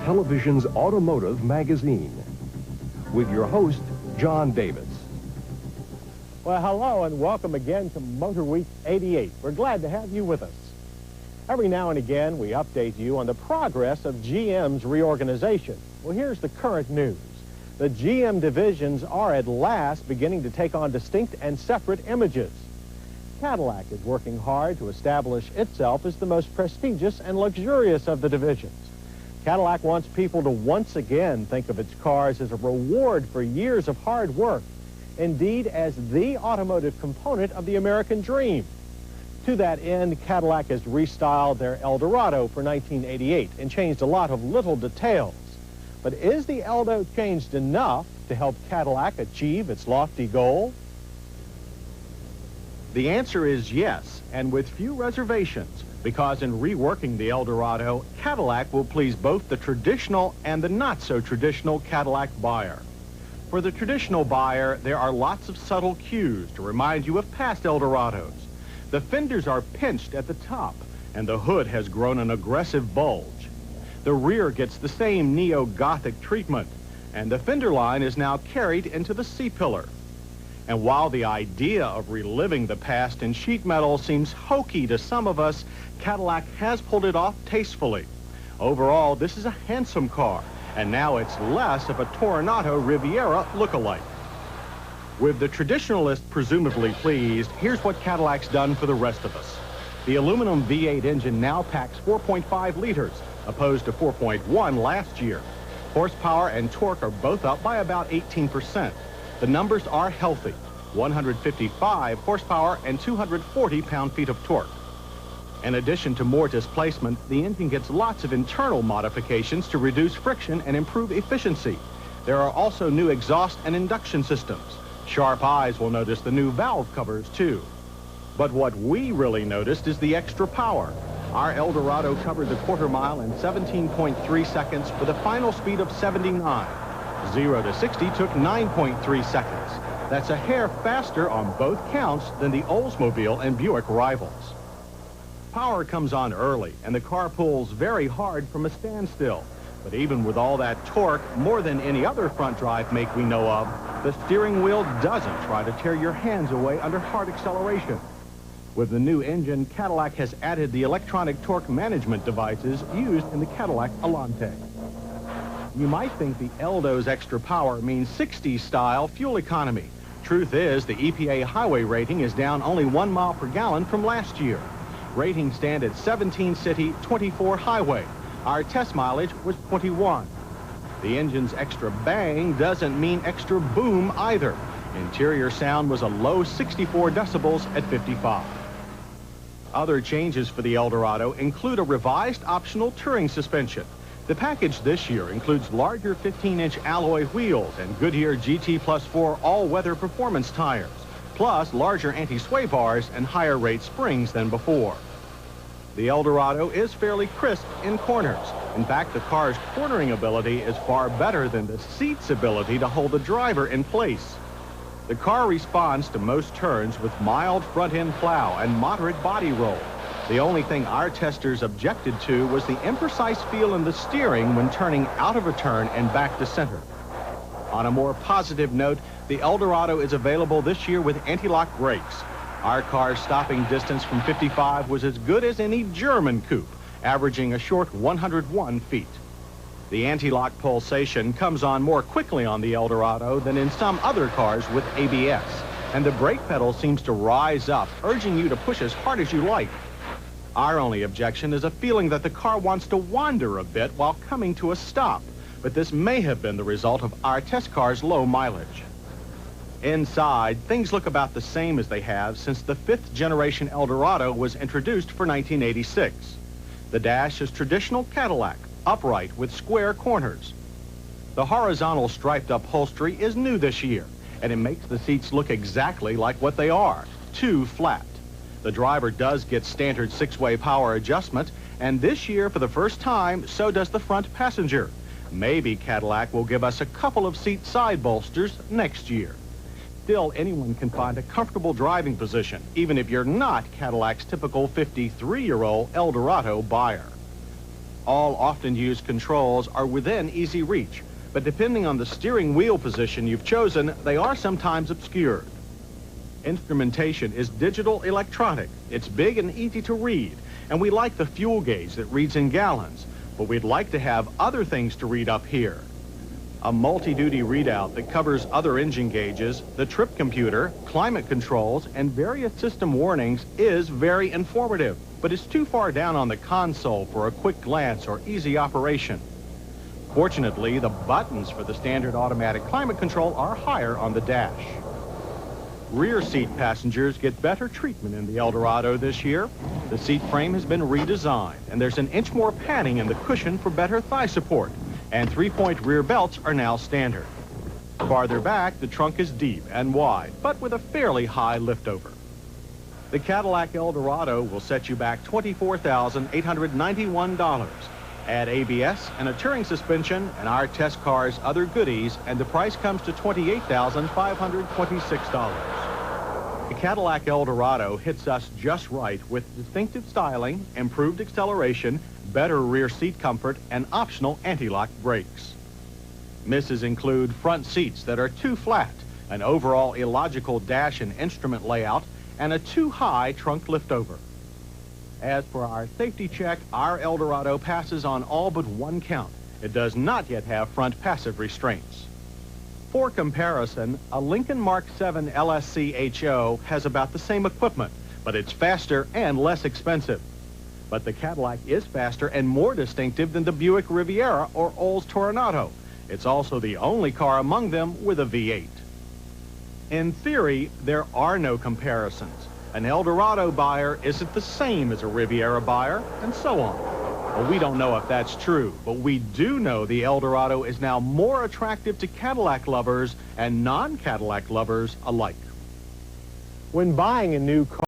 television's automotive magazine. With your host, John Davis. Well, hello and welcome again to Motor Week 88. We're glad to have you with us. Every now and again, we update you on the progress of GM's reorganization. Well, here's the current news. The GM divisions are at last beginning to take on distinct and separate images. Cadillac is working hard to establish itself as the most prestigious and luxurious of the divisions. Cadillac wants people to once again think of its cars as a reward for years of hard work, indeed as the automotive component of the American dream. To that end, Cadillac has restyled their Eldorado for 1988 and changed a lot of little details. But is the Eldo changed enough to help Cadillac achieve its lofty goal? The answer is yes, and with few reservations, because in reworking the Eldorado, Cadillac will please both the traditional and the not-so-traditional Cadillac buyer. For the traditional buyer, there are lots of subtle cues to remind you of past Eldorados. The fenders are pinched at the top, and the hood has grown an aggressive bulge. The rear gets the same neo-Gothic treatment, and the fender line is now carried into the C-pillar. And while the idea of reliving the past in sheet metal seems hokey to some of us, Cadillac has pulled it off tastefully. Overall, this is a handsome car, and now it's less of a Toronado Riviera look-alike. With the traditionalist presumably pleased, here's what Cadillac's done for the rest of us. The aluminum V8 engine now packs 4.5 liters, opposed to 4.1 last year. Horsepower and torque are both up by about 18%. The numbers are healthy, 155 horsepower and 240 pound-feet of torque. In addition to more displacement, the engine gets lots of internal modifications to reduce friction and improve efficiency. There are also new exhaust and induction systems. Sharp eyes will notice the new valve covers, too. But what we really noticed is the extra power. Our Eldorado covered the quarter mile in 17.3 seconds with a final speed of 79. 0 to 60 took 9.3 seconds. That's a hair faster on both counts than the Oldsmobile and Buick rivals. Power comes on early, and the car pulls very hard from a standstill. But even with all that torque, more than any other front drive make we know of, the steering wheel doesn't try to tear your hands away under hard acceleration. With the new engine, Cadillac has added the electronic torque management devices used in the Cadillac Elante. You might think the Eldo's extra power means 60s style fuel economy. Truth is, the EPA highway rating is down only 1 mile per gallon from last year. Ratings stand at 17 city, 24 highway. Our test mileage was 21. The engine's extra bang doesn't mean extra boom either. Interior sound was a low 64 decibels at 55. Other changes for the Eldorado include a revised optional touring suspension. The package this year includes larger 15-inch alloy wheels and Goodyear GT+4 all-weather performance tires, plus larger anti-sway bars and higher rate springs than before. The Eldorado is fairly crisp in corners. In fact, the car's cornering ability is far better than the seat's ability to hold the driver in place. The car responds to most turns with mild front-end plow and moderate body roll. The only thing our testers objected to was the imprecise feel in the steering when turning out of a turn and back to center. On a more positive note, the Eldorado is available this year with anti-lock brakes. Our car's stopping distance from 55 was as good as any German coupe, averaging a short 101 feet. The anti-lock pulsation comes on more quickly on the Eldorado than in some other cars with ABS, and the brake pedal seems to rise up, urging you to push as hard as you like. Our only objection is a feeling that the car wants to wander a bit while coming to a stop, but this may have been the result of our test car's low mileage. Inside, things look about the same as they have since the 5th generation Eldorado was introduced for 1986. The dash is traditional Cadillac, upright with square corners. The horizontal striped upholstery is new this year, and it makes the seats look exactly like what they are, too flat. The driver does get standard 6-way power adjustment, and this year, for the first time, so does the front passenger. Maybe Cadillac will give us a couple of seat side bolsters next year. Still, anyone can find a comfortable driving position, even if you're not Cadillac's typical 53-year-old Eldorado buyer. All often used controls are within easy reach, but depending on the steering wheel position you've chosen, they are sometimes obscured. Instrumentation is digital electronic. It's big and easy to read, and we like the fuel gauge that reads in gallons, but we'd like to have other things to read up here. A multi-duty readout that covers other engine gauges, the trip computer, climate controls, and various system warnings is very informative, but it's too far down on the console for a quick glance or easy operation. Fortunately, the buttons for the standard automatic climate control are higher on the dash. Rear seat passengers get better treatment in the Eldorado this year. The seat frame has been redesigned, and there's an inch more padding in the cushion for better thigh support, and 3-point rear belts are now standard. Farther back, the trunk is deep and wide, but with a fairly high liftover. The Cadillac Eldorado will set you back $24,891. Add ABS and a touring suspension and our test car's other goodies, and the price comes to $28,526. The Cadillac Eldorado hits us just right with distinctive styling, improved acceleration, better rear seat comfort, and optional anti-lock brakes. Misses include front seats that are too flat, an overall illogical dash and instrument layout, and a too high trunk liftover. As for our safety check, our Eldorado passes on all but one count. It does not yet have front passive restraints. For comparison, a Lincoln Mark 7 LSC HO has about the same equipment, but it's faster and less expensive. But the Cadillac is faster and more distinctive than the Buick Riviera or Olds Toronado. It's also the only car among them with a V8. In theory, there are no comparisons. An Eldorado buyer isn't the same as a Riviera buyer, and so on. Well, we don't know if that's true, but we do know the Eldorado is now more attractive to Cadillac lovers and non-Cadillac lovers alike. When buying a new car,